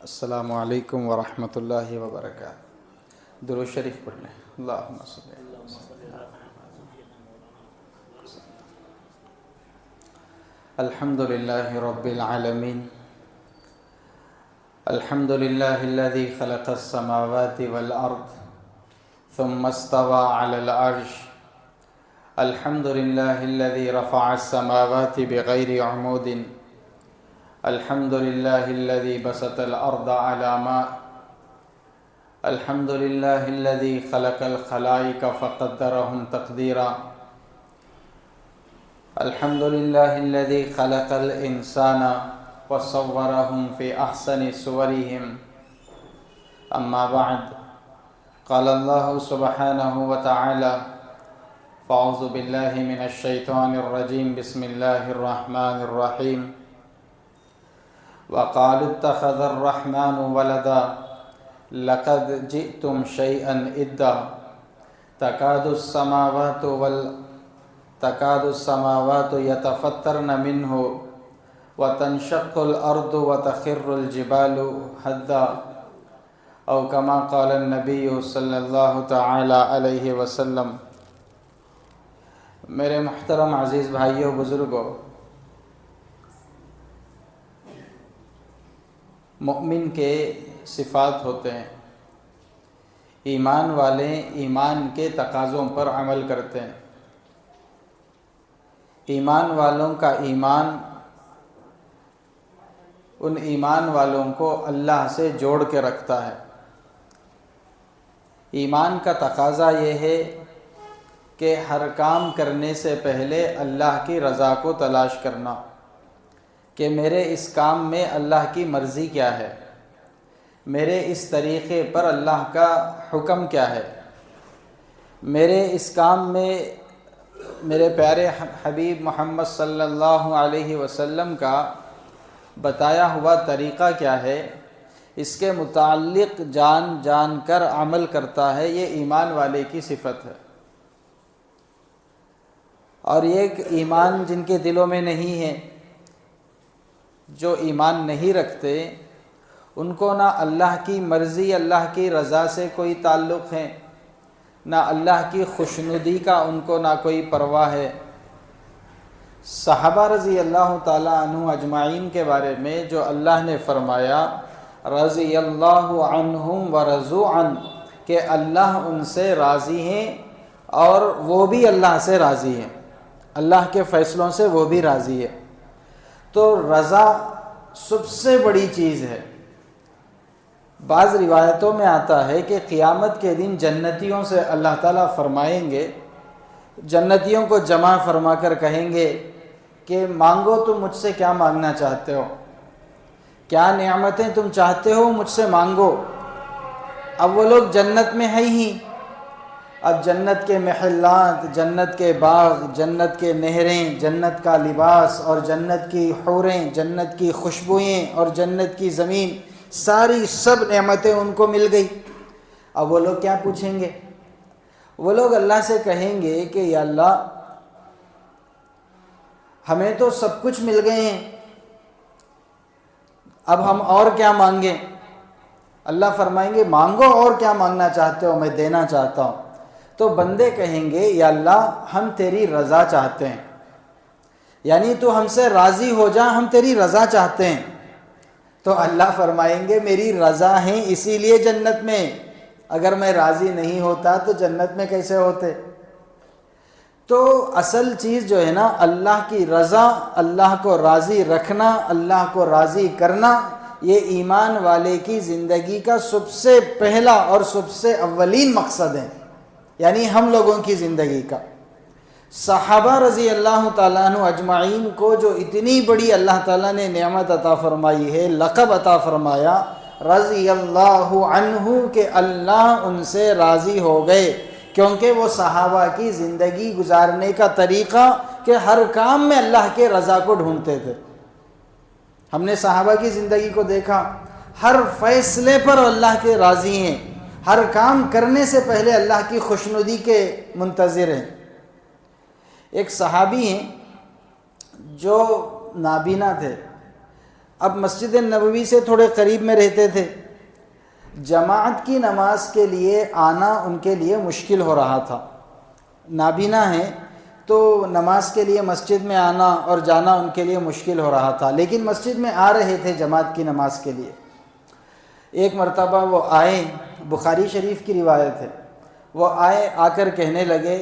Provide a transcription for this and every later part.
السلام علیکم ورحمۃ اللہ وبرکاتہ۔ درود شریف پڑھ لیں۔ اللہم صلی اللہ علیہ وسلم۔ الحمد للہ رب العالمین، الحمد للہ الذی خلق السماوات والارض ثم استوى على العرش، الحمد للہ الذی رفع السماوات بغیر عمود، الحمد للہ الذی بسط الارض على ماء، الحمد للہ الذی خلق الخلائق فقدرهم تقدیرا، الحمد للہ الذی خلق الانسان وصورهم في احسن صورهم، اما بعد، قال الله سبحانه وتعالى: فاعوذ باللہ من الشیطان الرجیم، بسم اللہ الرحمن الرحیم، وقالوا اتخذ الرحمن ولدا لقد جئتم شيئا إدا تكاد السماوات يتفطرن منه وتنشق الأرض وتخر الجبال هدا، أو كما قال النبي صلی اللہ تعالی علیہ وسلم۔ میرے محترم عزیز بھائیوں، بزرگوں، مومن کے صفات ہوتے ہیں۔ ایمان والے ایمان کے تقاضوں پر عمل کرتے ہیں۔ ایمان والوں کا ایمان ان ایمان والوں کو اللہ سے جوڑ کے رکھتا ہے۔ ایمان کا تقاضا یہ ہے کہ ہر کام کرنے سے پہلے اللہ کی رضا کو تلاش کرنا، کہ میرے اس کام میں اللہ کی مرضی کیا ہے، میرے اس طریقے پر اللہ کا حکم کیا ہے، میرے اس کام میں میرے پیارے حبیب محمد صلی اللہ علیہ وسلم کا بتایا ہوا طریقہ کیا ہے، اس کے متعلق جان کر عمل کرتا ہے۔ یہ ایمان والے کی صفت ہے۔ اور یہ ایمان جن کے دلوں میں نہیں ہے، جو ایمان نہیں رکھتے، ان کو نہ اللہ کی مرضی، اللہ کی رضا سے کوئی تعلق ہے، نہ اللہ کی خوشنودی کا ان کو نہ کوئی پرواہ ہے۔ صحابہ رضی اللہ تعالیٰ عنہ اجمعین کے بارے میں جو اللہ نے فرمایا: رضی اللہ عنہم ورضوا عنہ، کہ اللہ ان سے راضی ہیں اور وہ بھی اللہ سے راضی ہیں، اللہ کے فیصلوں سے وہ بھی راضی ہے۔ تو رضا سب سے بڑی چیز ہے۔ بعض روایتوں میں آتا ہے کہ قیامت کے دن جنتیوں سے اللہ تعالیٰ فرمائیں گے، جنتیوں کو جمع فرما کر کہیں گے کہ مانگو، تم مجھ سے کیا مانگنا چاہتے ہو، کیا نعمتیں تم چاہتے ہو، مجھ سے مانگو۔ اب وہ لوگ جنت میں ہیں ہی، اب جنت کے محلات، جنت کے باغ، جنت کے نہریں، جنت کا لباس اور جنت کی حوریں، جنت کی خوشبوئیں اور جنت کی زمین، ساری سب نعمتیں ان کو مل گئی۔ اب وہ لوگ کیا پوچھیں گے؟ وہ لوگ اللہ سے کہیں گے کہ یا اللہ، ہمیں تو سب کچھ مل گئے ہیں، اب ہم اور کیا مانگیں؟ اللہ فرمائیں گے مانگو، اور کیا مانگنا چاہتے ہو، میں دینا چاہتا ہوں۔ تو بندے کہیں گے یا اللہ، ہم تیری رضا چاہتے ہیں، یعنی تو ہم سے راضی ہو جا، ہم تیری رضا چاہتے ہیں۔ تو اللہ فرمائیں گے میری رضا ہیں اسی لیے جنت میں، اگر میں راضی نہیں ہوتا تو جنت میں کیسے ہوتے؟ تو اصل چیز جو ہے نا، اللہ کی رضا، اللہ کو راضی رکھنا، اللہ کو راضی کرنا، یہ ایمان والے کی زندگی کا سب سے پہلا اور سب سے اولین مقصد ہے، یعنی ہم لوگوں کی زندگی کا۔ صحابہ رضی اللہ تعالیٰ عنہ اجمعین کو جو اتنی بڑی اللہ تعالیٰ نے نعمت عطا فرمائی ہے، لقب عطا فرمایا رضی اللہ عنہ، کہ اللہ ان سے راضی ہو گئے، کیونکہ وہ صحابہ کی زندگی گزارنے کا طریقہ کہ ہر کام میں اللہ کے رضا کو ڈھونڈتے تھے۔ ہم نے صحابہ کی زندگی کو دیکھا، ہر فیصلے پر اللہ کے راضی ہیں، ہر کام کرنے سے پہلے اللہ کی خوشنودی کے منتظر ہیں۔ ایک صحابی ہیں جو نابینا تھے، اب مسجد نبوی سے تھوڑے قریب میں رہتے تھے، جماعت کی نماز کے لیے آنا ان کے لیے مشکل ہو رہا تھا، نابینا ہیں تو نماز کے لیے مسجد میں آنا اور جانا ان کے لیے مشکل ہو رہا تھا، لیکن مسجد میں آ رہے تھے جماعت کی نماز کے لیے۔ ایک مرتبہ وہ آئے، بخاری شریف کی روایت ہے، وہ آئے، آ کر کہنے لگے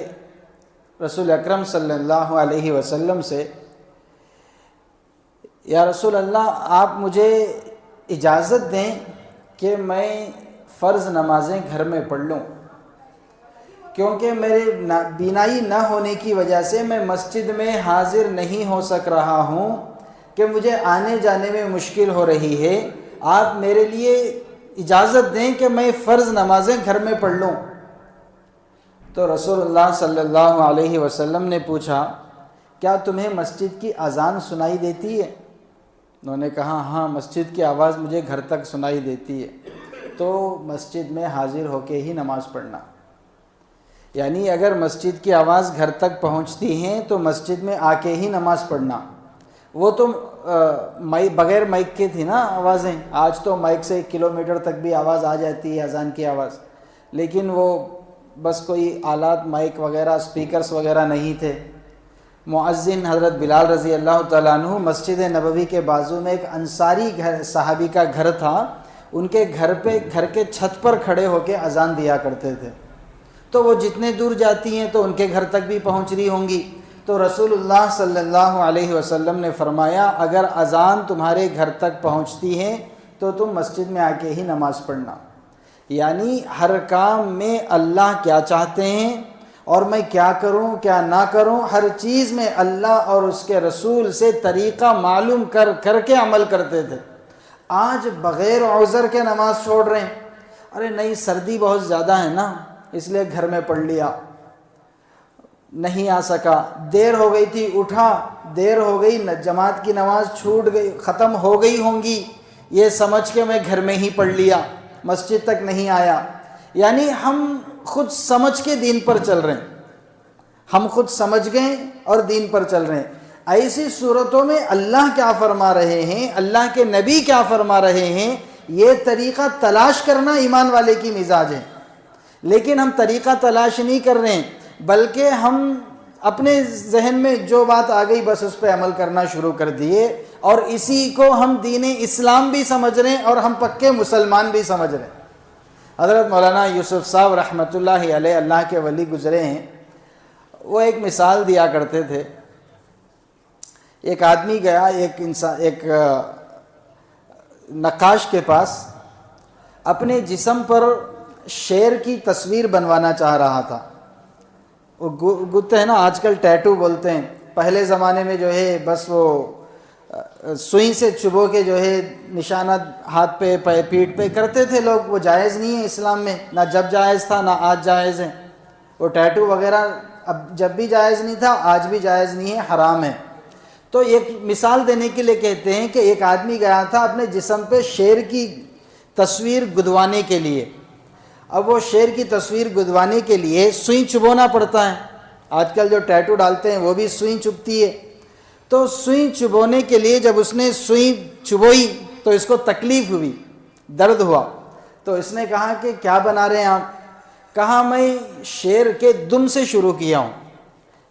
رسول اکرم صلی اللہ علیہ وسلم سے، یا رسول اللہ آپ مجھے اجازت دیں کہ میں فرض نمازیں گھر میں پڑھ لوں، کیونکہ میرے بینائی نہ ہونے کی وجہ سے میں مسجد میں حاضر نہیں ہو سک رہا ہوں، کہ مجھے آنے جانے میں مشکل ہو رہی ہے، آپ میرے لیے اجازت دیں کہ میں فرض نمازیں گھر میں پڑھ لوں۔ تو رسول اللہ صلی اللہ علیہ وسلم نے پوچھا، کیا تمہیں مسجد کی اذان سنائی دیتی ہے؟ انہوں نے کہا ہاں، مسجد کی آواز مجھے گھر تک سنائی دیتی ہے۔ تو مسجد میں حاضر ہو کے ہی نماز پڑھنا، یعنی اگر مسجد کی آواز گھر تک پہنچتی ہیں تو مسجد میں آ کے ہی نماز پڑھنا۔ وہ تو بغیر مائک کے تھی نا آوازیں، آج تو مائک سے 1 کلومیٹر تک بھی آواز آ جاتی ہے اذان کی آواز، لیکن وہ بس کوئی آلات مائک وغیرہ اسپیکرز وغیرہ نہیں تھے۔ مؤذن حضرت بلال رضی اللہ تعالیٰ عنہ مسجد نبوی کے بازو میں ایک انصاری گھر صحابی کا گھر تھا، ان کے گھر کے چھت پر کھڑے ہو کے اذان دیا کرتے تھے، تو وہ جتنے دور جاتی ہیں تو ان کے گھر تک بھی پہنچ رہی ہوں گی۔ تو رسول اللہ صلی اللہ علیہ وسلم نے فرمایا، اگر اذان تمہارے گھر تک پہنچتی ہے تو تم مسجد میں آ کے ہی نماز پڑھنا، یعنی ہر کام میں اللہ کیا چاہتے ہیں اور میں کیا کروں کیا نہ کروں، ہر چیز میں اللہ اور اس کے رسول سے طریقہ معلوم کر کے عمل کرتے تھے۔ آج بغیر عذر کے نماز چھوڑ رہے ہیں، ارے نہیں سردی بہت زیادہ ہے نا اس لیے گھر میں پڑھ لیا، نہیں آ سکا، دیر ہو گئی تھی اٹھا، دیر ہو گئی، جماعت کی نماز چھوٹ گئی، ختم ہو گئی ہوں گی، یہ سمجھ کے میں گھر میں ہی پڑھ لیا، مسجد تک نہیں آیا۔ یعنی ہم خود سمجھ کے دین پر چل رہے ہیں، ہم خود سمجھ گئے اور دین پر چل رہے ہیں۔ ایسی صورتوں میں اللہ کیا فرما رہے ہیں، اللہ کے نبی کیا فرما رہے ہیں، یہ طریقہ تلاش کرنا ایمان والے کی مزاج ہے، لیکن ہم طریقہ تلاش نہیں کر رہے ہیں، بلکہ ہم اپنے ذہن میں جو بات آ گئی بس اس پہ عمل کرنا شروع کر دیے، اور اسی کو ہم دین اسلام بھی سمجھ رہے ہیں اور ہم پکے مسلمان بھی سمجھ رہے ہیں۔ حضرت مولانا یوسف صاحب رحمۃ اللہ علیہ، اللہ کے ولی گزرے ہیں، وہ ایک مثال دیا کرتے تھے۔ ایک آدمی گیا ایک نقاش کے پاس، اپنے جسم پر شیر کی تصویر بنوانا چاہ رہا تھا۔ وہ گتے ہیں نا آج کل ٹیٹو بولتے ہیں، پہلے زمانے میں جو ہے بس وہ سوئی سے چبو کے جو ہے نشانات ہاتھ پہ پیٹھ پہ کرتے تھے لوگ، وہ جائز نہیں ہے اسلام میں، نہ جب جائز تھا نہ آج جائز ہے۔ وہ ٹیٹو وغیرہ اب جب بھی جائز نہیں تھا، آج بھی جائز نہیں ہے، حرام ہے۔ تو ایک مثال دینے کے لیے کہتے ہیں کہ ایک آدمی گیا تھا اپنے جسم پہ شیر کی تصویر گدوانے کے لیے۔ اب وہ شیر کی تصویر گدوانے کے لیے سوئی چبونا پڑتا ہے، آج کل جو ٹیٹو ڈالتے ہیں وہ بھی سوئی چبھتی ہے۔ تو سوئی چبونے کے لیے جب اس نے سوئی چبوئی تو اس کو تکلیف ہوئی، درد ہوا، تو اس نے کہا کہ کیا بنا رہے ہیں آپ؟ کہا میں شیر کے دم سے شروع کیا ہوں،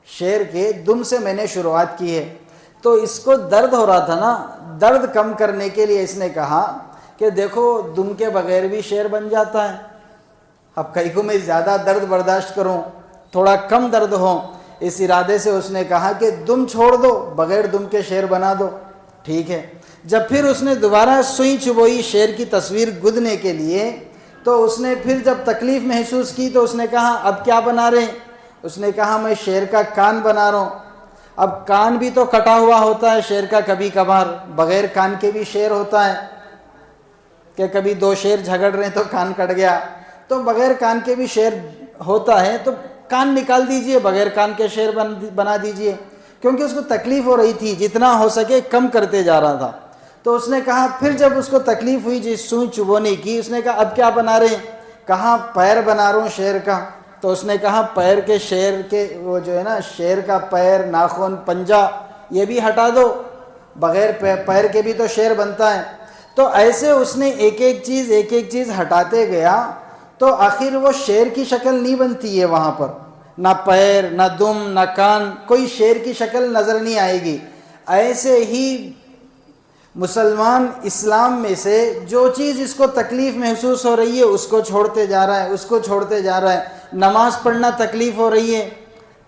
شیر کے دم سے میں نے شروعات کی ہے۔ تو اس کو درد ہو رہا تھا نا، درد کم کرنے کے لیے اس نے کہا کہ دیکھو دم کے بغیر بھی شیر بن جاتا ہے، اب کئی کو میں زیادہ درد برداشت کروں، تھوڑا کم درد ہو، اس ارادے سے اس نے کہا کہ دم چھوڑ دو، بغیر دم کے شیر بنا دو۔ ٹھیک ہے، جب پھر اس نے دوبارہ سوئی چبوئی شیر کی تصویر گدنے کے لیے، تو اس نے پھر جب تکلیف محسوس کی تو اس نے کہا اب کیا بنا رہے ہیں؟ اس نے کہا میں شیر کا کان بنا رہا ہوں۔ اب کان بھی تو کٹا ہوا ہوتا ہے شیر کا کبھی کبھار، بغیر کان کے بھی شیر ہوتا ہے کہ کبھی 2 شیر جھگڑ رہے ہیں تو کان کٹ گیا، تو بغیر کان کے بھی شیر ہوتا ہے، تو کان نکال دیجئے، بغیر کان کے شیر بنا دیجئے، کیونکہ اس کو تکلیف ہو رہی تھی، جتنا ہو سکے کم کرتے جا رہا تھا۔ تو اس نے کہا پھر جب اس کو تکلیف ہوئی جس سوئی چبونے کی، اس نے کہا اب کیا بنا رہے ہیں؟ کہا پیر بنا رہا ہوں شیر کا۔ تو اس نے کہا پیر کے شیر کے وہ جو ہے نا شیر کا پیر، ناخن، پنجہ یہ بھی ہٹا دو، بغیر پیر کے بھی تو شیر بنتا ہے. تو ایسے اس نے ایک ایک چیز ہٹاتے گیا تو آخر وہ شیر کی شکل نہیں بنتی ہے وہاں پر. نہ پیر، نہ دم، نہ کان، کوئی شیر کی شکل نظر نہیں آئے گی. ایسے ہی مسلمان اسلام میں سے جو چیز اس کو تکلیف محسوس ہو رہی ہے اس کو چھوڑتے جا رہا ہے، اس کو چھوڑتے جا رہا ہے. نماز پڑھنا تکلیف ہو رہی ہے،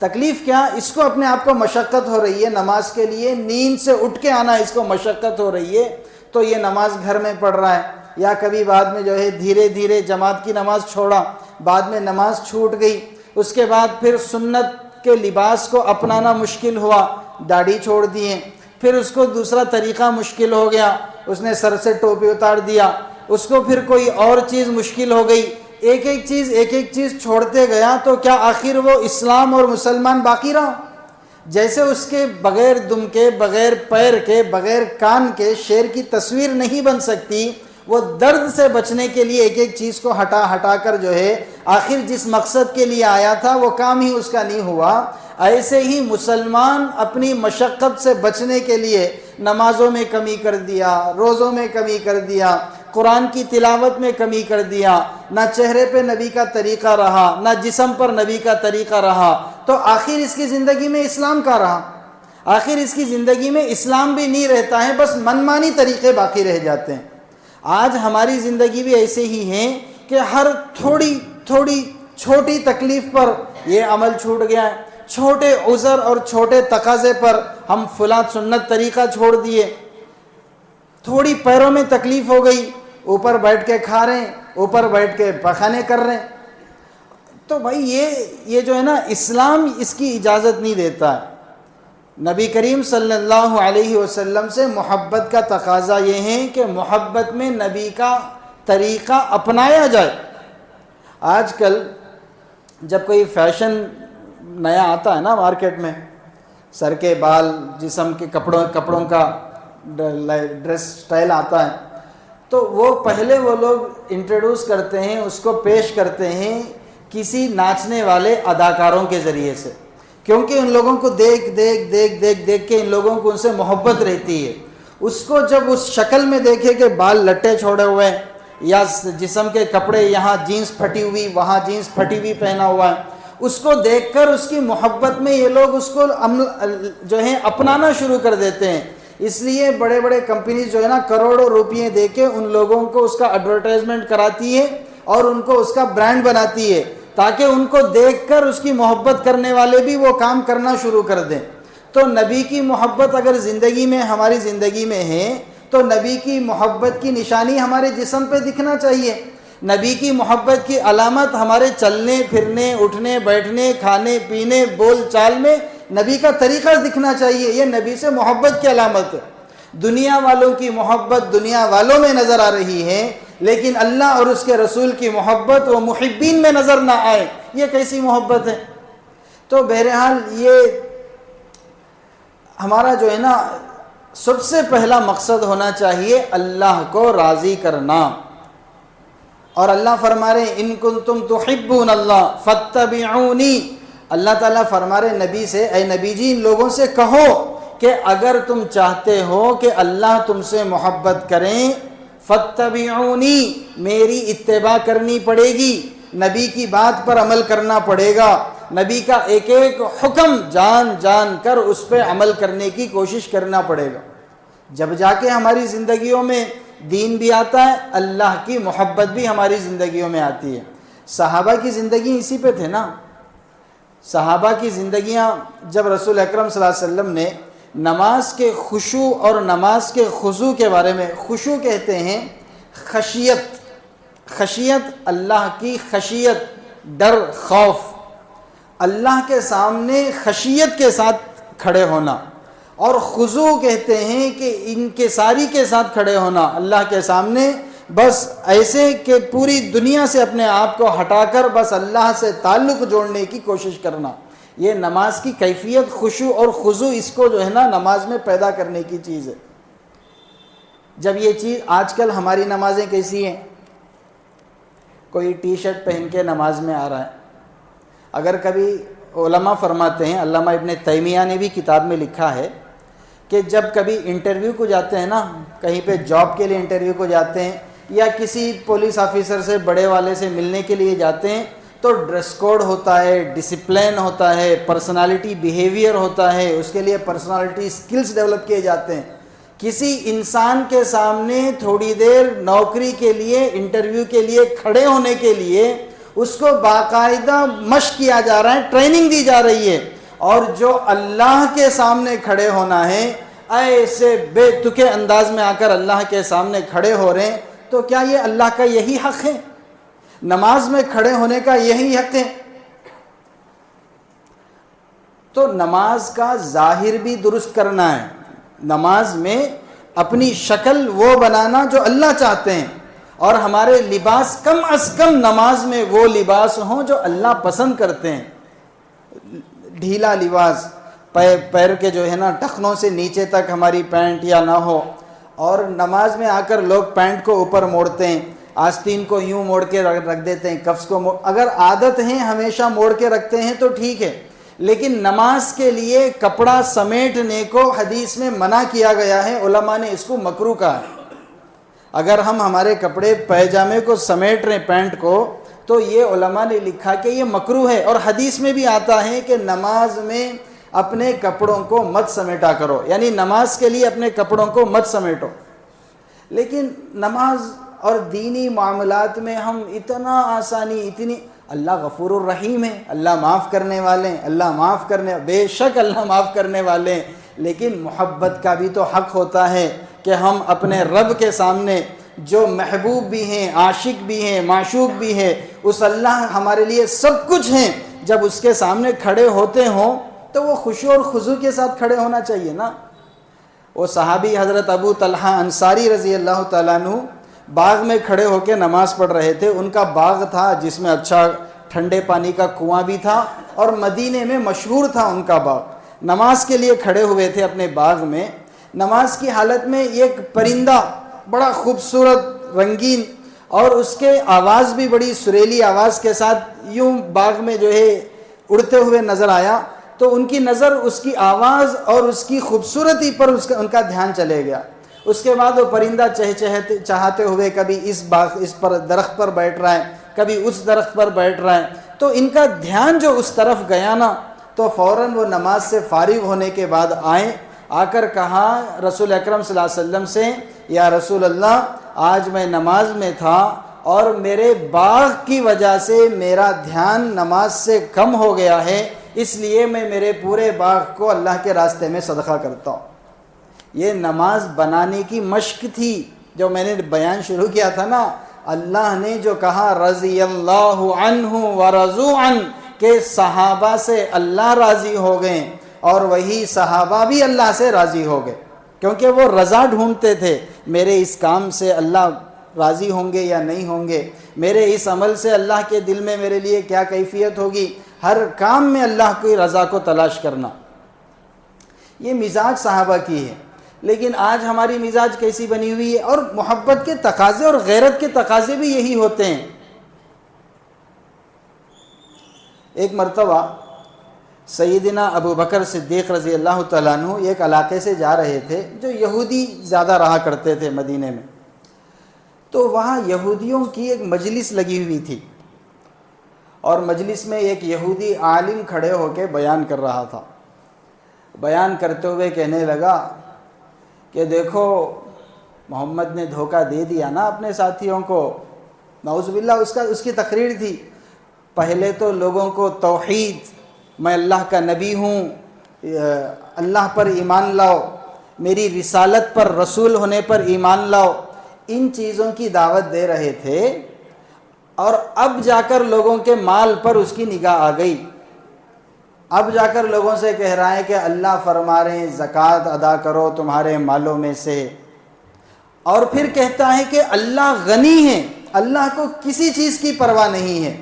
تکلیف کیا، اس کو اپنے آپ کو مشقت ہو رہی ہے نماز کے لیے، نیند سے اٹھ کے آنا اس کو مشقت ہو رہی ہے، تو یہ نماز گھر میں پڑھ رہا ہے. یا کبھی بعد میں جو ہے دھیرے دھیرے جماعت کی نماز چھوڑا، بعد میں نماز چھوٹ گئی، اس کے بعد پھر سنت کے لباس کو اپنانا مشکل ہوا، داڑھی چھوڑ دیے. پھر اس کو دوسرا طریقہ مشکل ہو گیا، اس نے سر سے ٹوپی اتار دیا. اس کو پھر کوئی اور چیز مشکل ہو گئی. ایک ایک چیز چھوڑتے گیا تو کیا آخر وہ اسلام اور مسلمان باقی رہا؟ جیسے اس کے بغیر دم کے، بغیر پیر کے، بغیر کان کے شیر کی تصویر نہیں بن سکتی، وہ درد سے بچنے کے لیے ایک ایک چیز کو ہٹا کر جو ہے آخر جس مقصد کے لیے آیا تھا وہ کام ہی اس کا نہیں ہوا. ایسے ہی مسلمان اپنی مشقت سے بچنے کے لیے نمازوں میں کمی کر دیا، روزوں میں کمی کر دیا، قرآن کی تلاوت میں کمی کر دیا، نہ چہرے پہ نبی کا طریقہ رہا، نہ جسم پر نبی کا طریقہ رہا، تو آخر اس کی زندگی میں اسلام کا رہا؟ آخر اس کی زندگی میں اسلام بھی نہیں رہتا ہے، بس منمانی طریقے باقی رہ جاتے ہیں. آج ہماری زندگی بھی ایسے ہی ہے کہ ہر تھوڑی چھوٹی تکلیف پر یہ عمل چھوٹ گیا ہے، چھوٹے عذر اور چھوٹے تقاضے پر ہم فلاں سنت طریقہ چھوڑ دیے. تھوڑی پیروں میں تکلیف ہو گئی، اوپر بیٹھ کے کھا رہے ہیں، اوپر بیٹھ کے پخانے کر رہے ہیں. تو بھائی یہ جو ہے نا، اسلام اس کی اجازت نہیں دیتا ہے. نبی کریم صلی اللہ علیہ وسلم سے محبت کا تقاضا یہ ہے کہ محبت میں نبی کا طریقہ اپنایا جائے. آج کل جب کوئی فیشن نیا آتا ہے نا مارکیٹ میں، سر کے بال، جسم کے کپڑوں کا ڈریس سٹائل آتا ہے، تو وہ پہلے وہ لوگ انٹروڈیوس کرتے ہیں، اس کو پیش کرتے ہیں کسی ناچنے والے اداکاروں کے ذریعے سے، کیونکہ ان لوگوں کو دیکھ کے ان لوگوں کو ان سے محبت رہتی ہے. اس کو جب اس شکل میں دیکھے کہ بال لٹے چھوڑے ہوئے ہیں، یا جسم کے کپڑے یہاں جینس پھٹی ہوئی، وہاں جینس پھٹی ہوئی پہنا ہوا ہے، اس کو دیکھ کر اس کی محبت میں یہ لوگ اس کو جو ہے اپنانا شروع کر دیتے ہیں. اس لیے بڑے بڑے کمپنیز جو ہے نا کروڑوں روپیے دے کے ان لوگوں کو اس کا ایڈورٹائزمنٹ کراتی ہے اور ان کو اس کا برانڈ بناتی ہے، تاکہ ان کو دیکھ کر اس کی محبت کرنے والے بھی وہ کام کرنا شروع کر دیں. تو نبی کی محبت اگر زندگی میں، ہماری زندگی میں ہے، تو نبی کی محبت کی نشانی ہمارے جسم پہ دکھنا چاہیے. نبی کی محبت کی علامت ہمارے چلنے پھرنے، اٹھنے بیٹھنے، کھانے پینے، بول چال میں نبی کا طریقہ دکھنا چاہیے. یہ نبی سے محبت کی علامت ہے. دنیا والوں کی محبت دنیا والوں میں نظر آ رہی ہے، لیکن اللہ اور اس کے رسول کی محبت وہ محبین میں نظر نہ آئے. یہ کیسی محبت ہے؟ تو بہرحال یہ ہمارا جو ہے نا سب سے پہلا مقصد ہونا چاہیے اللہ کو راضی کرنا. اور اللہ فرما رہے ان کنتم تحبون اللہ فاتبعونی. اللہ تعالیٰ فرما رہے نبی سے، اے نبی جی ان لوگوں سے کہو کہ اگر تم چاہتے ہو کہ اللہ تم سے محبت کریں، فاتبعونی، میری اتباع کرنی پڑے گی، نبی کی بات پر عمل کرنا پڑے گا، نبی کا ایک ایک حکم جان کر اس پہ عمل کرنے کی کوشش کرنا پڑے گا. جب جا کے ہماری زندگیوں میں دین بھی آتا ہے، اللہ کی محبت بھی ہماری زندگیوں میں آتی ہے. صحابہ کی زندگی اسی پہ تھے نا. صحابہ کی زندگیاں جب رسول اکرم صلی اللہ علیہ وسلم نے نماز کے خشوع اور نماز کے خضوع کے بارے میں، خشوع کہتے ہیں خشیت، اللہ کی خشیت، ڈر، خوف، اللہ کے سامنے خشیت کے ساتھ کھڑے ہونا، اور خضوع کہتے ہیں کہ انکساری کے ساتھ کھڑے ہونا اللہ کے سامنے، بس ایسے کہ پوری دنیا سے اپنے آپ کو ہٹا کر بس اللہ سے تعلق جوڑنے کی کوشش کرنا. یہ نماز کی کیفیت خشوع اور خضوع، اس کو جو ہے نا نماز میں پیدا کرنے کی چیز ہے. جب یہ چیز آج کل ہماری نمازیں کیسی ہیں؟ کوئی ٹی شرٹ پہن کے نماز میں آ رہا ہے. اگر کبھی علماء فرماتے ہیں، علامہ ابن تیمیہ نے بھی کتاب میں لکھا ہے کہ جب کبھی انٹرویو کو جاتے ہیں نا، کہیں پہ جاب کے لیے انٹرویو کو جاتے ہیں یا کسی پولیس آفیسر سے بڑے والے سے ملنے کے لیے جاتے ہیں، تو ڈریس کوڈ ہوتا ہے، ڈسپلن ہوتا ہے، پرسنالٹی بیہیویئر ہوتا ہے، اس کے لیے پرسنالٹی سکلز ڈیولپ کیے جاتے ہیں۔ کسی انسان کے سامنے تھوڑی دیر نوکری کے لیے، انٹرویو کے لیے کھڑے ہونے کے لیے اس کو باقاعدہ مشق کیا جا رہا ہے، ٹریننگ دی جا رہی ہے، اور جو اللہ کے سامنے کھڑے ہونا ہے، ایسے بے تکے انداز میں آ کر اللہ کے سامنے کھڑے ہو رہے ہیں، تو کیا یہ اللہ کا یہی حق ہے؟ نماز میں کھڑے ہونے کا یہی حق ہے؟ تو نماز کا ظاہر بھی درست کرنا ہے، نماز میں اپنی شکل وہ بنانا جو اللہ چاہتے ہیں، اور ہمارے لباس کم از کم نماز میں وہ لباس ہوں جو اللہ پسند کرتے ہیں۔ ڈھیلا لباس، پیر کے جو ہے نا ٹخنوں سے نیچے تک ہماری پینٹ یا نہ ہو، اور نماز میں آ کر لوگ پینٹ کو اوپر موڑتے ہیں، آستین کو یوں موڑ کے رکھ دیتے ہیں، کفس کو اگر عادت ہیں ہمیشہ موڑ کے رکھتے ہیں تو ٹھیک ہے، لیکن نماز کے لیے کپڑا سمیٹنے کو حدیث میں منع کیا گیا ہے، علماء نے اس کو مکروہ کہا ہے۔ اگر ہم ہمارے کپڑے پیجامے کو سمیٹ رہے پینٹ کو، تو یہ علماء نے لکھا کہ یہ مکروہ ہے، اور حدیث میں بھی آتا ہے کہ نماز میں اپنے کپڑوں کو مت سمیٹا کرو، یعنی نماز کے لیے اپنے کپڑوں کو مت سمیٹو۔ لیکن نماز اور دینی معاملات میں ہم اتنا آسانی، اتنی، اللہ غفور الرحیم ہے، اللہ معاف کرنے والے ہیں، اللہ معاف کرنے، بے شک اللہ معاف کرنے والے ہیں، لیکن محبت کا بھی تو حق ہوتا ہے کہ ہم اپنے رب کے سامنے جو محبوب بھی ہیں، عاشق بھی ہیں، معشوق بھی ہیں، اس اللہ ہمارے لیے سب کچھ ہیں، جب اس کے سامنے کھڑے ہوتے ہوں تو وہ خشوع اور خضوع کے ساتھ کھڑے ہونا چاہیے نا۔ وہ صحابی حضرت ابو طلحہ انصاری رضی اللہ تعالیٰ عنہ باغ میں کھڑے ہو کے نماز پڑھ رہے تھے، ان کا باغ تھا جس میں اچھا ٹھنڈے پانی کا کنواں بھی تھا، اور مدینے میں مشہور تھا ان کا باغ۔ نماز کے لیے کھڑے ہوئے تھے اپنے باغ میں، نماز کی حالت میں ایک پرندہ بڑا خوبصورت رنگین، اور اس کے آواز بھی بڑی سریلی آواز کے ساتھ یوں باغ میں جو ہے اڑتے ہوئے نظر آیا، تو ان کی نظر اس کی آواز اور اس کی خوبصورتی پر ان کا دھیان چلے گیا۔ اس کے بعد وہ پرندہ چاہتے ہوئے کبھی اس پر درخت پر بیٹھ رہا ہے، کبھی اس درخت پر بیٹھ رہا ہے، تو ان کا دھیان جو اس طرف گیا نا، تو فوراً وہ نماز سے فارغ ہونے کے بعد آئے، آ کر کہا رسول اکرم صلی اللہ علیہ وسلم سے، یا رسول اللہ، آج میں نماز میں تھا اور میرے باغ کی وجہ سے میرا دھیان نماز سے کم ہو گیا ہے، اس لیے میں میرے پورے باغ کو اللہ کے راستے میں صدقہ کرتا ہوں۔ یہ نماز بنانے کی مشق تھی، جو میں نے بیان شروع کیا تھا نا، اللہ نے جو کہا رضی اللہ عنہ ورضوا عنہ، کہ صحابہ سے اللہ راضی ہو گئے، اور وہی صحابہ بھی اللہ سے راضی ہو گئے، کیونکہ وہ رضا ڈھونڈتے تھے، میرے اس کام سے اللہ راضی ہوں گے یا نہیں ہوں گے، میرے اس عمل سے اللہ کے دل میں میرے لیے کیا کیفیت ہوگی، ہر کام میں اللہ کی رضا کو تلاش کرنا، یہ مزاج صحابہ کی ہے۔ لیکن آج ہماری مزاج کیسی بنی ہوئی ہے، اور محبت کے تقاضے اور غیرت کے تقاضے بھی یہی ہوتے ہیں۔ ایک مرتبہ سیدنا ابو بکر صدیق رضی اللہ تعالیٰ عنہ ایک علاقے سے جا رہے تھے جو یہودی زیادہ رہا کرتے تھے مدینے میں، تو وہاں یہودیوں کی ایک مجلس لگی ہوئی تھی، اور مجلس میں ایک یہودی عالم کھڑے ہو کے بیان کر رہا تھا۔ بیان کرتے ہوئے کہنے لگا کہ دیکھو محمد نے دھوکہ دے دیا نا اپنے ساتھیوں کو، نعوذ باللہ، اس کی تقریر تھی، پہلے تو لوگوں کو توحید، میں اللہ کا نبی ہوں، اللہ پر ایمان لاؤ، میری رسالت پر، رسول ہونے پر ایمان لاؤ، ان چیزوں کی دعوت دے رہے تھے، اور اب جا کر لوگوں کے مال پر اس کی نگاہ آ گئی، اب جا کر لوگوں سے کہہ رہا ہے کہ اللہ فرما رہے ہیں زکوٰۃ ادا کرو تمہارے مالوں میں سے، اور پھر کہتا ہے کہ اللہ غنی ہے، اللہ کو کسی چیز کی پرواہ نہیں ہے،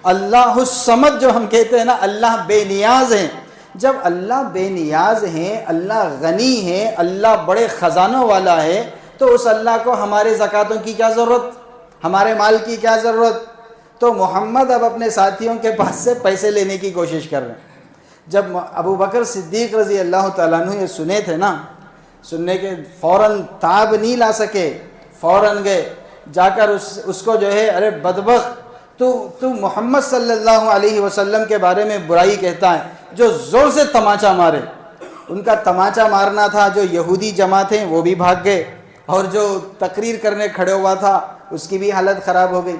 اللہ الصمد جو ہم کہتے ہیں نا، اللہ بے نیاز ہیں۔ جب اللہ بے نیاز ہیں، اللہ غنی ہے، اللہ بڑے خزانوں والا ہے، تو اس اللہ کو ہمارے زکوٰۃوں کی کیا ضرورت، ہمارے مال کی کیا ضرورت؟ تو محمد اب اپنے ساتھیوں کے پاس سے پیسے لینے کی کوشش کر رہے ہیں۔ جب ابو بکر صدیق رضی اللہ تعالیٰ عنہ یہ سنے تھے نا، سننے کے فوراً تاب نہیں لا سکے، فوراً گئے جا کر اس کو جو ہے، ارے بدبخت، تو محمد صلی اللہ علیہ وسلم کے بارے میں برائی کہتا ہے، جو زور سے تماچا مارے۔ ان کا تماچا مارنا تھا، جو یہودی جماعت ہیں وہ بھی بھاگ گئے، اور جو تقریر کرنے کھڑے ہوا تھا اس کی بھی حالت خراب ہو گئی۔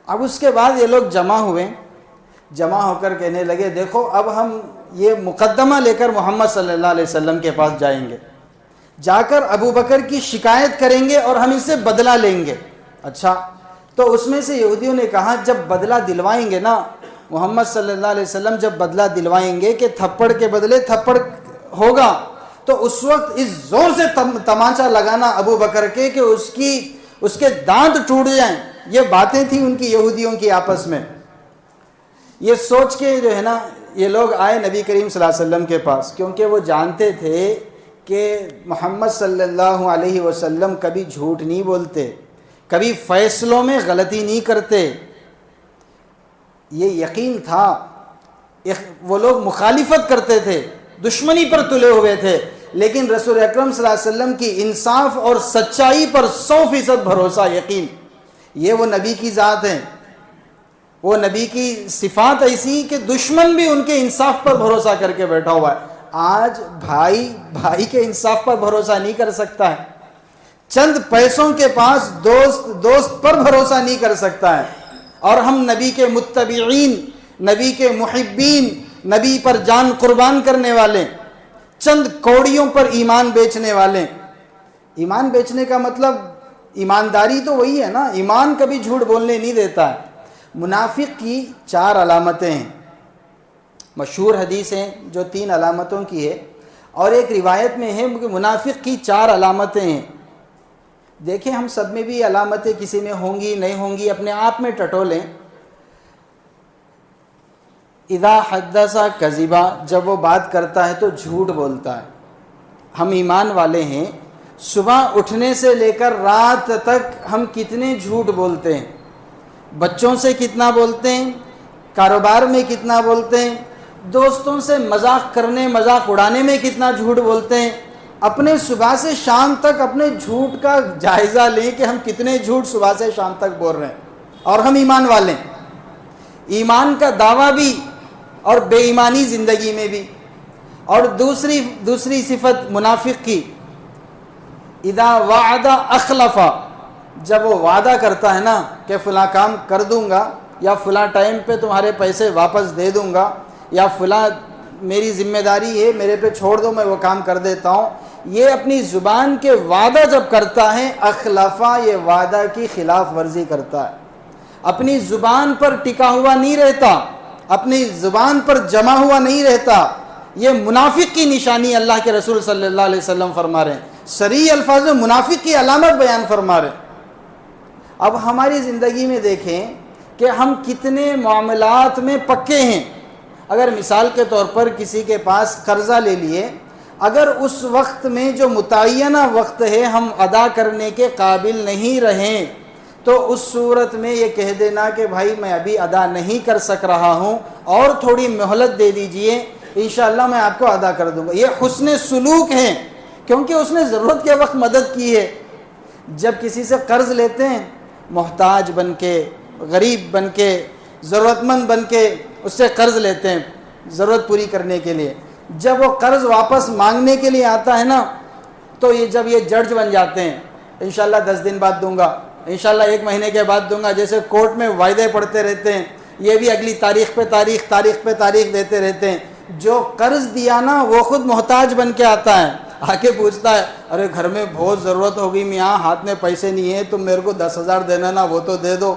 اب اس کے بعد یہ لوگ جمع ہوئے، جمع ہو کر کہنے لگے دیکھو اب ہم یہ مقدمہ لے کر محمد صلی اللہ علیہ وسلم کے پاس جائیں گے، جا کر ابو بکر کی شکایت کریں گے اور ہم اس سے بدلہ لیں گے۔ اچھا، تو اس میں سے یہودیوں نے کہا جب بدلہ دلوائیں گے نا محمد صلی اللہ علیہ وسلم، جب بدلہ دلوائیں گے کہ تھپڑ کے بدلے تھپڑ ہوگا، تو اس وقت اس زور سے تمانچہ لگانا ابو بکر کے کہ اس کے دانت ٹوٹ جائیں۔ یہ باتیں تھیں ان کی یہودیوں کی آپس میں۔ یہ سوچ کے جو ہے نا یہ لوگ آئے نبی کریم صلی اللہ علیہ وسلم کے پاس، کیونکہ وہ جانتے تھے کہ محمد صلی اللہ علیہ وسلم کبھی جھوٹ نہیں بولتے، کبھی فیصلوں میں غلطی نہیں کرتے۔ یہ یقین تھا۔ وہ لوگ مخالفت کرتے تھے، دشمنی پر تلے ہوئے تھے، لیکن رسول اکرم صلی اللہ علیہ وسلم کی انصاف اور سچائی پر 100% بھروسہ، یقین۔ یہ وہ نبی کی ذات ہیں، وہ نبی کی صفات ایسی کہ دشمن بھی ان کے انصاف پر بھروسہ کر کے بیٹھا ہوا ہے۔ آج بھائی کے انصاف پر بھروسہ نہیں کر سکتا ہے، چند پیسوں کے پاس دوست پر بھروسہ نہیں کر سکتا ہے، اور ہم نبی کے متبعین، نبی کے محبین، نبی پر جان قربان کرنے والے، چند کوڑیوں پر ایمان بیچنے والے۔ ایمان بیچنے کا مطلب ایمانداری تو وہی ہے نا، ایمان کبھی جھوٹ بولنے نہیں دیتا ہے۔ منافق کی 4 علامتیں ہیں، مشہور حدیث ہیں جو 3 علامتوں کی ہے، اور ایک روایت میں ہے کہ منافق کی 4 علامتیں ہیں۔ دیکھیں ہم سب میں بھی علامتیں کسی میں ہوں گی نہیں ہوں گی، اپنے آپ میں ٹٹولیں۔ اذا حدث کذبا، جب وہ بات کرتا ہے تو جھوٹ بولتا ہے۔ ہم ایمان والے ہیں، صبح اٹھنے سے لے کر رات تک ہم کتنے جھوٹ بولتے ہیں، بچوں سے کتنا بولتے ہیں، کاروبار میں کتنا بولتے ہیں، دوستوں سے مذاق کرنے مذاق اڑانے میں کتنا جھوٹ بولتے ہیں۔ اپنے صبح سے شام تک اپنے جھوٹ کا جائزہ لیں کہ ہم کتنے جھوٹ صبح سے شام تک بول رہے ہیں، اور ہم ایمان والے ہیں۔ ایمان کا دعویٰ بھی اور بے ایمانی زندگی میں بھی۔ اور دوسری صفت منافق کی، اذا وعد اخلف، جب وہ وعدہ کرتا ہے نا کہ فلاں کام کر دوں گا، یا فلاں ٹائم پہ تمہارے پیسے واپس دے دوں گا، یا فلاں میری ذمہ داری ہے میرے پہ چھوڑ دو میں وہ کام کر دیتا ہوں، یہ اپنی زبان کے وعدہ جب کرتا ہے اخلفا، یہ وعدہ کی خلاف ورزی کرتا ہے، اپنی زبان پر ٹکا ہوا نہیں رہتا، اپنی زبان پر جمع ہوا نہیں رہتا۔ یہ منافق کی نشانی اللہ کے رسول صلی اللہ علیہ وسلم فرما رہے ہیں، صریح الفاظ میں منافق کی علامت بیان فرما رہے ہیں۔ اب ہماری زندگی میں دیکھیں کہ ہم کتنے معاملات میں پکے ہیں۔ اگر مثال کے طور پر کسی کے پاس قرضہ لے لیے، اگر اس وقت میں جو متعینہ وقت ہے ہم ادا کرنے کے قابل نہیں رہیں، تو اس صورت میں یہ کہہ دینا کہ بھائی میں ابھی ادا نہیں کر سک رہا ہوں، اور تھوڑی مہلت دے دیجئے، انشاءاللہ میں آپ کو ادا کر دوں گا، یہ حسن سلوک ہے، کیونکہ اس نے ضرورت کے وقت مدد کی ہے۔ جب کسی سے قرض لیتے ہیں، محتاج بن کے، غریب بن کے، ضرورت مند بن کے اس سے قرض لیتے ہیں ضرورت پوری کرنے کے لیے، جب وہ قرض واپس مانگنے کے لیے آتا ہے نا، تو جب یہ جج بن جاتے ہیں، انشاءاللہ 10 دن بعد دوں گا، انشاءاللہ 1 مہینے کے بعد دوں گا، جیسے کورٹ میں وعدے پڑتے رہتے ہیں، یہ بھی اگلی تاریخ پہ تاریخ دیتے رہتے ہیں۔ جو قرض دیا نا وہ خود محتاج بن کے آتا ہے، آ کے پوچھتا ہے ارے گھر میں بہت ضرورت ہوگی میاں، ہاتھ میں پیسے نہیں ہیں، تم میرے کو 10,000 دینا نا، وہ تو دے دو۔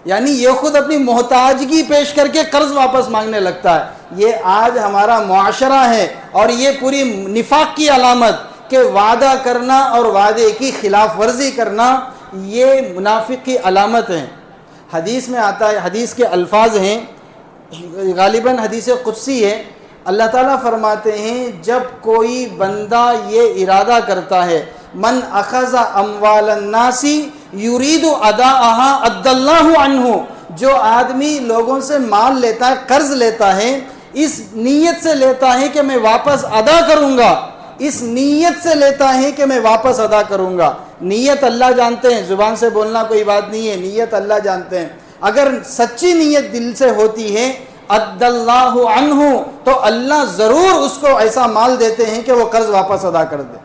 یعنی یہ خود اپنی محتاجگی پیش کر کے قرض واپس مانگنے لگتا ہے۔ یہ آج ہمارا معاشرہ ہے، اور یہ پوری نفاق کی علامت کہ وعدہ کرنا اور وعدے کی خلاف ورزی کرنا، یہ منافق کی علامت ہے۔ حدیث میں آتا ہے، حدیث کے الفاظ ہیں، غالباً حدیث قدسی ہے، اللہ تعالیٰ فرماتے ہیں جب کوئی بندہ یہ ارادہ کرتا ہے، من اخذ اموال الناس یرید اداءها ادى اللہ عنہ، جو آدمی لوگوں سے مال لیتا ہے، قرض لیتا ہے، اس نیت سے لیتا ہے کہ میں واپس ادا کروں گا، اس نیت سے لیتا ہے کہ میں واپس ادا کروں گا۔ نیت اللہ جانتے ہیں، زبان سے بولنا کوئی بات نہیں ہے، نیت اللہ جانتے ہیں۔ اگر سچی نیت دل سے ہوتی ہے عد اللہ عنہ، تو اللہ ضرور اس کو ایسا مال دیتے ہیں کہ وہ قرض واپس ادا کر دے۔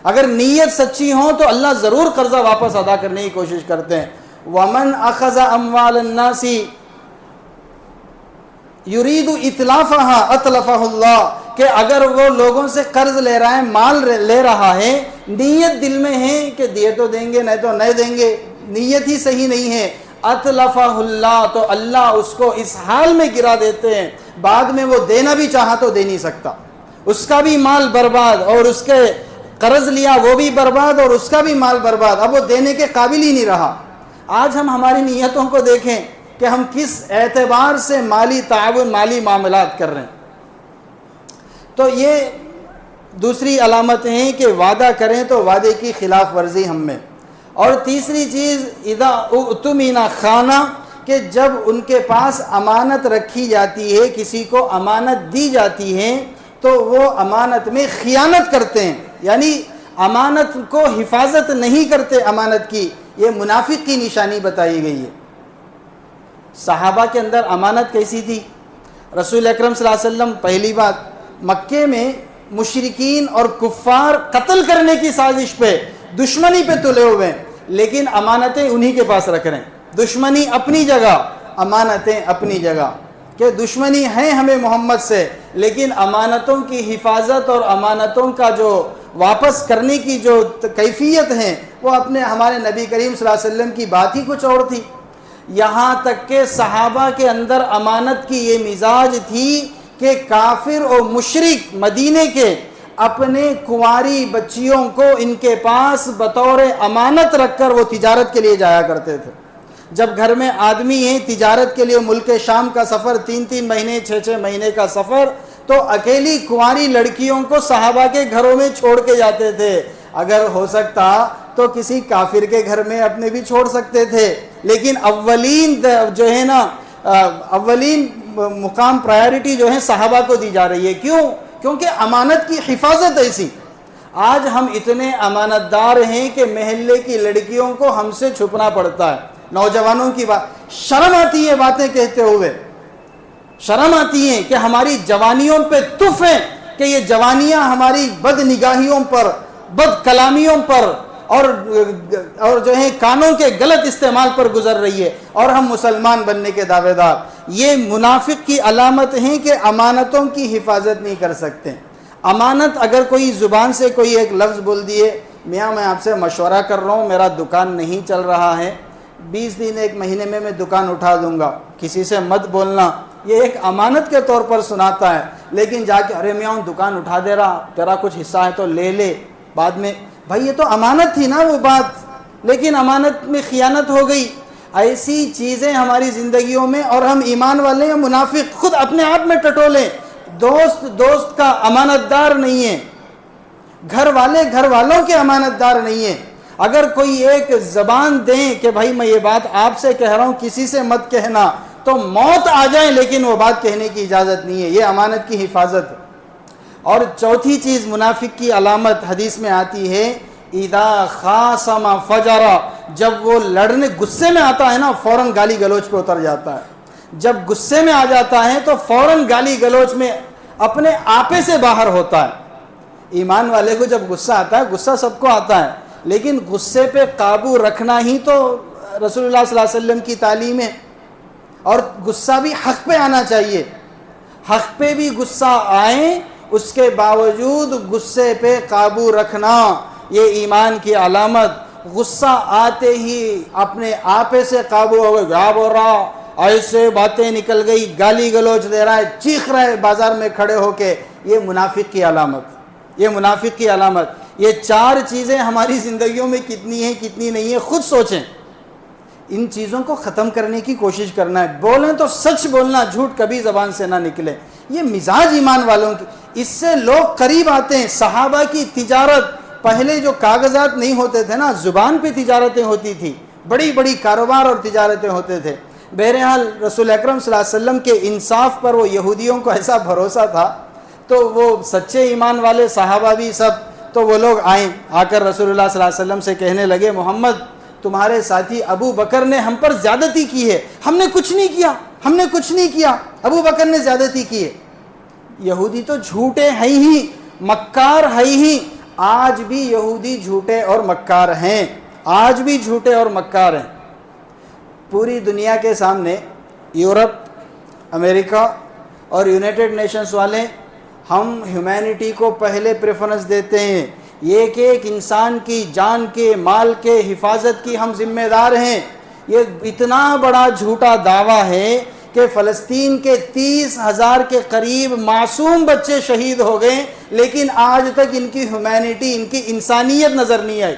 اگر نیت سچی ہو تو اللہ ضرور قرضہ واپس ادا کرنے کی کوشش کرتے ہیں۔ وَمَنْ أَخَذَ أَمْوَالَ النَّاسِ یرید اتلافها اطلفہ اللہ، کہ اگر وہ لوگوں سے قرض لے رہا ہے، مال لے رہا ہے، نیت دل میں ہے کہ دیے تو دیں گے نہیں تو نہیں دیں گے، نیت ہی صحیح نہیں ہے، اطلفہ اللہ، تو اللہ اس کو اس حال میں گرا دیتے ہیں، بعد میں وہ دینا بھی چاہا تو دے نہیں سکتا، اس کا بھی مال برباد، اور اس کے قرض لیا وہ بھی برباد، اور اس کا بھی مال برباد، اب وہ دینے کے قابل ہی نہیں رہا۔ آج ہم ہماری نیتوں کو دیکھیں کہ ہم کس اعتبار سے مالی تعاون، مالی معاملات کر رہے ہیں۔ تو یہ دوسری علامتیں ہیں کہ وعدہ کریں تو وعدے کی خلاف ورزی ہم میں۔ اور تیسری چیز اذا اؤتمن خانہ، کہ جب ان کے پاس امانت رکھی جاتی ہے، کسی کو امانت دی جاتی ہے تو وہ امانت میں خیانت کرتے ہیں، یعنی امانت کو حفاظت نہیں کرتے امانت کی، یہ منافق کی نشانی بتائی گئی ہے۔ صحابہ کے اندر امانت کیسی تھی؟ رسول اکرم صلی اللہ علیہ وسلم پہلی بات مکے میں مشرکین اور کفار قتل کرنے کی سازش پہ، دشمنی پہ تلے ہوئے ہیں، لیکن امانتیں انہی کے پاس رکھ رہے ہیں۔ دشمنی اپنی جگہ، امانتیں اپنی جگہ، کہ دشمنی ہے ہمیں محمد سے، لیکن امانتوں کی حفاظت اور امانتوں کا جو واپس کرنے کی جو کیفیت ہے وہ اپنے ہمارے نبی کریم صلی اللہ علیہ وسلم کی بات ہی کچھ اور تھی۔ یہاں تک کہ صحابہ کے اندر امانت کی یہ مزاج تھی کہ کافر اور مشرک مدینے کے اپنے کنواری بچیوں کو ان کے پاس بطور امانت رکھ کر وہ تجارت کے لیے جایا کرتے تھے۔ جب گھر میں آدمی ہیں تجارت کے لیے ملک شام کا سفر، 3 مہینے 6 مہینے کا سفر، تو اکیلی کنواری لڑکیوں کو صحابہ کے گھروں میں چھوڑ کے جاتے تھے۔ اگر ہو سکتا تو کسی کافر کے گھر میں اپنے بھی چھوڑ سکتے تھے، لیکن اولین جو ہے نا اولین مقام پرائیورٹی جو ہے صحابہ کو دی جا رہی ہے۔ کیوں؟ کیونکہ امانت کی حفاظت ایسی۔ آج ہم اتنے امانت دار ہیں کہ محلے کی لڑکیوں کو ہم سے چھپنا پڑتا ہے۔ نوجوانوں کی بات، شرم آتی ہے باتیں کہتے ہوئے، شرم آتی ہے کہ ہماری جوانیوں پہ تف ہے کہ یہ جوانیاں ہماری بد نگاہیوں پر، بد کلامیوں پر اور جو ہے کانوں کے غلط استعمال پر گزر رہی ہے، اور ہم مسلمان بننے کے دعوے دار۔ یہ منافق کی علامت ہے کہ امانتوں کی حفاظت نہیں کر سکتے۔ امانت اگر کوئی زبان سے کوئی ایک لفظ بول دیے، میاں میں آپ سے مشورہ کر رہا ہوں، میرا دکان نہیں چل رہا ہے، 20 دن 1 مہینے میں دکان اٹھا دوں گا، کسی سے مت بولنا، یہ ایک امانت کے طور پر سناتا ہے۔ لیکن جا کے ارے میاں دکان اٹھا دے رہا، تیرا کچھ حصہ ہے تو لے لے، بعد میں بھائی یہ تو امانت تھی نا وہ بات، لیکن امانت میں خیانت ہو گئی۔ ایسی چیزیں ہماری زندگیوں میں، اور ہم ایمان والے یا منافق خود اپنے آپ میں ٹٹولیں۔ دوست کا امانت دار نہیں ہے، گھر والوں کے امانت دار نہیں ہے۔ اگر کوئی ایک زبان دیں کہ بھائی میں یہ بات آپ سے کہہ رہا ہوں کسی سے مت کہنا، تو موت آ جائے لیکن وہ بات کہنے کی اجازت نہیں ہے، یہ امانت کی حفاظت۔ اور چوتھی چیز منافق کی علامت حدیث میں آتی ہے، اذا خاصم فجر، جب وہ لڑنے غصے میں آتا ہے نا فوراً گالی گلوچ پہ اتر جاتا ہے۔ جب غصے میں آ جاتا ہے تو فوراً گالی گلوچ میں اپنے آپے سے باہر ہوتا ہے۔ ایمان والے کو جب غصہ آتا ہے، غصہ سب کو آتا ہے، لیکن غصے پہ قابو رکھنا ہی تو رسول اللہ صلی اللہ علیہ وسلم کی تعلیم ہے۔ اور غصہ بھی حق پہ آنا چاہیے، حق پہ بھی غصہ آئے، اس کے باوجود غصے پہ قابو رکھنا یہ ایمان کی علامت۔ غصہ آتے ہی اپنے آپے سے قابو ہو گئے، کیا بول رہا، ایسے باتیں نکل گئی، گالی گلوچ دے رہا ہے، چیخ رہا ہے بازار میں کھڑے ہو کے، یہ منافق کی علامت، یہ منافق کی علامت۔ یہ 4 چیزیں ہماری زندگیوں میں کتنی ہیں کتنی نہیں ہیں خود سوچیں۔ ان چیزوں کو ختم کرنے کی کوشش کرنا ہے، بولیں تو سچ بولنا، جھوٹ کبھی زبان سے نہ نکلے۔ یہ مزاج ایمان والوں کی، اس سے لوگ قریب آتے ہیں۔ صحابہ کی تجارت، پہلے جو کاغذات نہیں ہوتے تھے نا، زبان پہ تجارتیں ہوتی تھی، بڑی بڑی کاروبار اور تجارتیں ہوتے تھے، بہرحال رسول اکرم صلی اللہ علیہ وسلم کے انصاف پر وہ یہودیوں کو ایسا بھروسہ تھا، تو وہ سچے ایمان والے صحابہ بھی سب، تو وہ لوگ آئیں، آ کر رسول اللہ صلی اللہ علیہ وسلم سے کہنے لگے محمد تمہارے ساتھی ابو بکر نے ہم پر زیادتی کی ہے، ہم نے کچھ نہیں کیا، ہم نے کچھ نہیں کیا، ابو بکر نے زیادتی کی ہے۔ یہودی تو جھوٹے ہیں ہی، مکار ہیں ہی، آج بھی یہودی جھوٹے اور مکار ہیں، آج بھی جھوٹے اور مکار ہیں۔ پوری دنیا کے سامنے یورپ، امریکہ اور یونائٹڈ نیشنز والے ہم ہیومینٹی کو پہلے پریفرنس دیتے ہیں، یہ کہ ایک انسان کی جان کے مال کے حفاظت کی ہم ذمہ دار ہیں۔ یہ اتنا بڑا جھوٹا دعویٰ ہے کہ فلسطین کے 30,000 کے قریب معصوم بچے شہید ہو گئے، لیکن آج تک ان کی ہیومینٹی، ان کی انسانیت نظر نہیں آئی،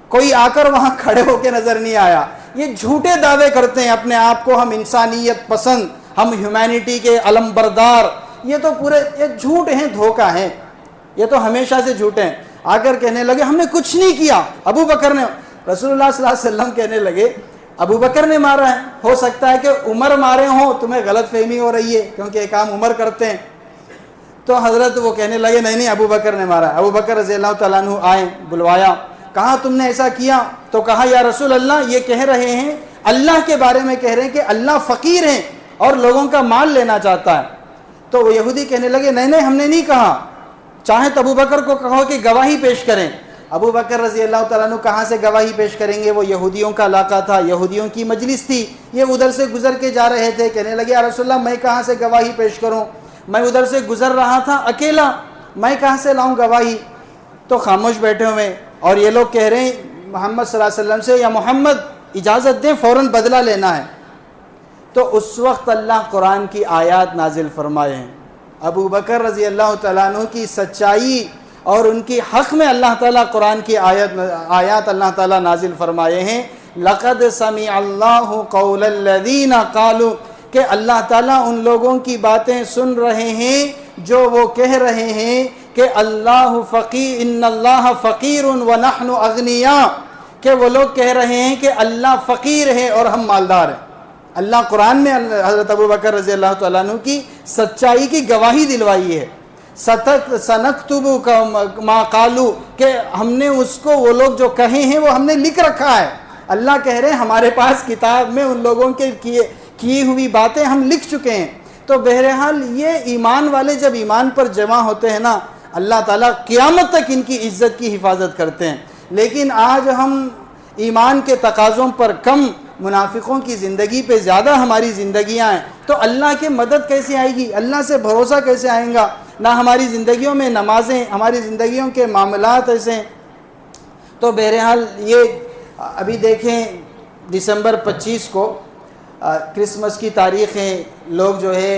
کوئی آ کر وہاں کھڑے ہو کے نظر نہیں آیا۔ یہ جھوٹے دعوے کرتے ہیں اپنے آپ کو، ہم انسانیت پسند، ہم ہیومینٹی کے علم بردار، یہ تو پورے یہ جھوٹ ہیں، دھوکہ ہیں، یہ تو ہمیشہ سے جھوٹے ہیں۔ آ کر کہنے لگے ہم نے کچھ نہیں کیا، ابو بکر نے، رسول اللہ صلی اللہ علیہ وسلم کہنے لگے ابو بکر نے مارا ہے، ہو سکتا ہے کہ عمر مارے ہوں، تمہیں غلط فہمی ہو رہی ہے کیونکہ یہ کام عمر کرتے ہیں۔ تو حضرت وہ کہنے لگے نہیں ابو بکر نے مارا ہے۔ ابو بکر رضی اللہ تعالیٰ عنہ آئے، بلوایا، کہا تم نے ایسا کیا؟ تو کہا یا رسول اللہ یہ کہہ رہے ہیں، اللہ کے بارے میں کہہ رہے ہیں کہ اللہ فقیر ہیں اور لوگوں کا مال لینا چاہتا ہے۔ تو وہ یہودی کہنے لگے نہیں ہم نے نہیں کہا، چاہے تو ابو بکر کو کہو کہ گواہی پیش کریں۔ ابو بکر رضی اللہ تعالیٰ عنہ کہاں سے گواہی پیش کریں گے؟ وہ یہودیوں کا علاقہ تھا، یہودیوں کی مجلس تھی، یہ ادھر سے گزر کے جا رہے تھے، کہنے لگے یا رسول اللہ میں کہاں سے گواہی پیش کروں، میں ادھر سے گزر رہا تھا اکیلا، میں کہاں سے لاؤں گواہی؟ تو خاموش بیٹھے ہوئے، اور یہ لوگ کہہ رہے ہیں محمد صلی اللہ علیہ وسلم سے یا محمد اجازت دیں فوراً بدلہ لینا ہے۔ تو اس وقت اللہ قرآن کی آیات نازل فرمائے ہیں، ابو بکر رضی اللہ تعالیٰ عنہ کی سچائی اور ان کی حق میں اللہ تعالیٰ قرآن کی آیات اللہ تعالیٰ نازل فرمائے ہیں۔ لَقَدْ سَمِعَ اللَّهُ قَوْلَ الَّذِينَ قَالُوا، کہ اللہ تعالیٰ ان لوگوں کی باتیں سن رہے ہیں جو وہ کہہ رہے ہیں کہ اللہ فقیر، ان اللہ فقیر ونحن اغنیاء، کہ وہ لوگ کہہ رہے ہیں کہ اللہ فقیر ہے اور ہم مالدار ہیں۔ اللہ قرآن میں حضرت ابو بکر رضی اللہ تعالیٰ عنہ کی سچائی کی گواہی دلوائی ہے۔ سَنَكْتُبُ مَا قَالُوا، کہ ہم نے اس کو، وہ لوگ جو کہے ہیں وہ ہم نے لکھ رکھا ہے۔ اللہ کہہ رہے ہیں ہمارے پاس کتاب میں ان لوگوں کے کی ہوئی باتیں ہم لکھ چکے ہیں۔ تو بہرحال یہ ایمان والے جب ایمان پر جمع ہوتے ہیں نا، اللہ تعالیٰ قیامت تک ان کی عزت کی حفاظت کرتے ہیں۔ لیکن آج ہم ایمان کے تقاضوں پر کم، منافقوں کی زندگی پہ زیادہ ہماری زندگیاں ہیں، تو اللہ کی مدد کیسے آئے گی؟ اللہ سے بھروسہ کیسے آئیں گا؟ نہ ہماری زندگیوں میں نمازیں، ہماری زندگیوں کے معاملات ایسے ہیں۔ تو بہرحال یہ ابھی دیکھیں دسمبر 25 کو کرسمس کی تاریخ ہے، لوگ جو ہے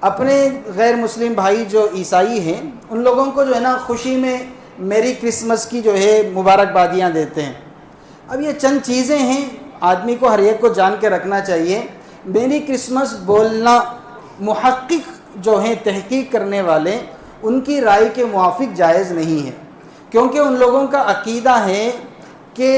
اپنے غیر مسلم بھائی جو عیسائی ہیں ان لوگوں کو جو ہے نا خوشی میں میری کرسمس کی جو ہے مبارکبادیاں دیتے ہیں۔ اب یہ چند چیزیں ہیں آدمی کو ہر ایک کو جان کے رکھنا چاہیے۔ میری کرسمس بولنا محقق جو ہیں، تحقیق کرنے والے، ان کی رائے کے موافق جائز نہیں ہے، کیونکہ ان لوگوں کا عقیدہ ہے کہ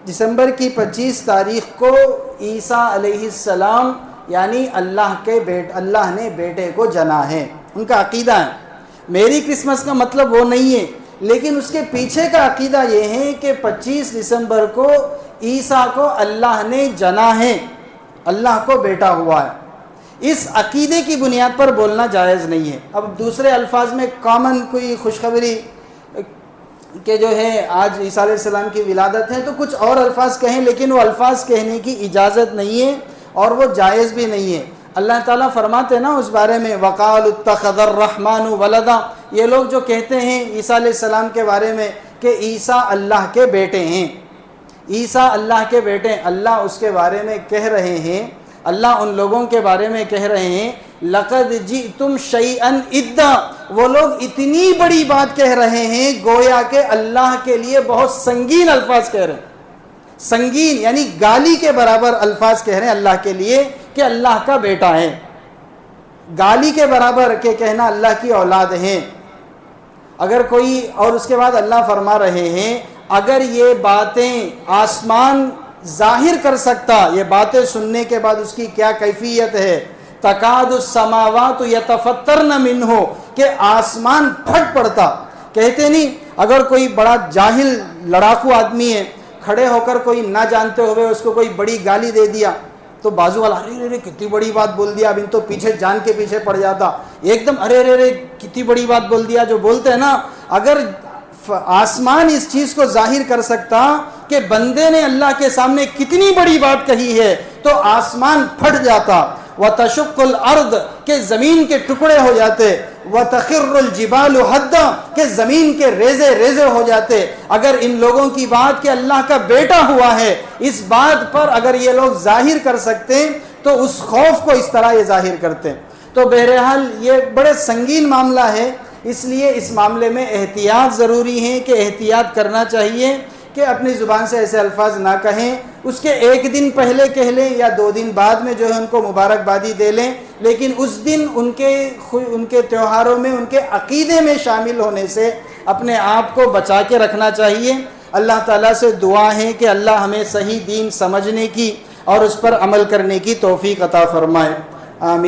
دسمبر کی 25 تاریخ کو عیسیٰ علیہ السلام یعنی اللہ نے بیٹے کو جنا ہے، ان کا عقیدہ ہے۔ میری کرسمس کا مطلب وہ نہیں ہے، لیکن اس کے پیچھے کا عقیدہ یہ ہے کہ 25 دسمبر کو عیسیٰ کو اللہ نے جنا ہے، اللہ کو بیٹا ہوا ہے۔ اس عقیدے کی بنیاد پر بولنا جائز نہیں ہے۔ اب دوسرے الفاظ میں کامن کوئی خوشخبری کہ جو ہے آج عیسیٰ علیہ السلام کی ولادت ہے تو کچھ اور الفاظ کہیں، لیکن وہ الفاظ کہنے کی اجازت نہیں ہے اور وہ جائز بھی نہیں ہے۔ اللہ تعالیٰ فرماتے ہیں نا اس بارے میں وَقَالُوا اتَّخَذَ الرَّحْمَنُ وَلَدًا، یہ لوگ جو کہتے ہیں عیسیٰ علیہ السلام کے بارے میں کہ عیسیٰ اللہ کے بیٹے ہیں، عیسیٰ اللہ کے بیٹے، اللہ اس کے بارے میں کہہ رہے ہیں، اللہ ان لوگوں کے بارے میں کہہ رہے ہیں لَقَدْ جِئْتُمْ شَيْئًا إِدًّا، وہ لوگ اتنی بڑی بات کہہ رہے ہیں گویا کہ اللہ کے لیے بہت سنگین الفاظ کہہ رہے ہیں، سنگین یعنی گالی کے برابر الفاظ کہہ رہے ہیں اللہ کے لیے کہ اللہ کا بیٹا ہے، گالی کے برابر کہ کہنا اللہ کی اولاد ہیں۔ اگر کوئی، اور اس کے بعد اللہ فرما رہے ہیں اگر یہ باتیں آسمان ظاہر کر سکتا یہ باتیں سننے کے بعد اس کی کیا کیفیت ہے. تکاد السماوات یتفطرن منہ کہ آسمان پھٹ پڑتا. کہتے نہیں اگر کوئی بڑا جاہل لڑاکو آدمی ہے, کھڑے ہو کر کوئی نہ جانتے ہوئے اس کو کوئی بڑی گالی دے دیا تو بازو والا ارے رے کتنی بڑی بات بول دیا, اب ان تو پیچھے جان کے پیچھے پڑ جاتا. ایک دم ارے رے کتنی بڑی بات بول دیا جو بولتے ہیں نا. اگر آسمان اس چیز کو ظاہر کر سکتا کہ بندے نے اللہ کے سامنے کتنی بڑی بات کہی ہے تو آسمان پھٹ جاتا. وَتَشُقُّ الْأَرْض کہ زمین کے ٹکڑے ہو جاتے. وَتَخِرُّ الْجِبَالُ حَدًّا کہ زمین کے ریزے ریزے ہو جاتے. اگر ان لوگوں کی بات کہ اللہ کا بیٹا ہوا ہے, اس بات پر اگر یہ لوگ ظاہر کر سکتے تو اس خوف کو اس طرح یہ ظاہر کرتے. تو بہرحال یہ بڑے سنگین معاملہ ہے, اس لیے اس معاملے میں احتیاط ضروری ہے کہ احتیاط کرنا چاہیے کہ اپنی زبان سے ایسے الفاظ نہ کہیں. اس کے ایک دن پہلے کہہ لیں یا 2 دن بعد میں جو ہے ان کو مبارکبادی دے لیں, لیکن اس دن ان کے تہواروں میں ان کے عقیدے میں شامل ہونے سے اپنے آپ کو بچا کے رکھنا چاہیے. اللہ تعالیٰ سے دعا ہے کہ اللہ ہمیں صحیح دین سمجھنے کی اور اس پر عمل کرنے کی توفیق عطا فرمائے. آمین.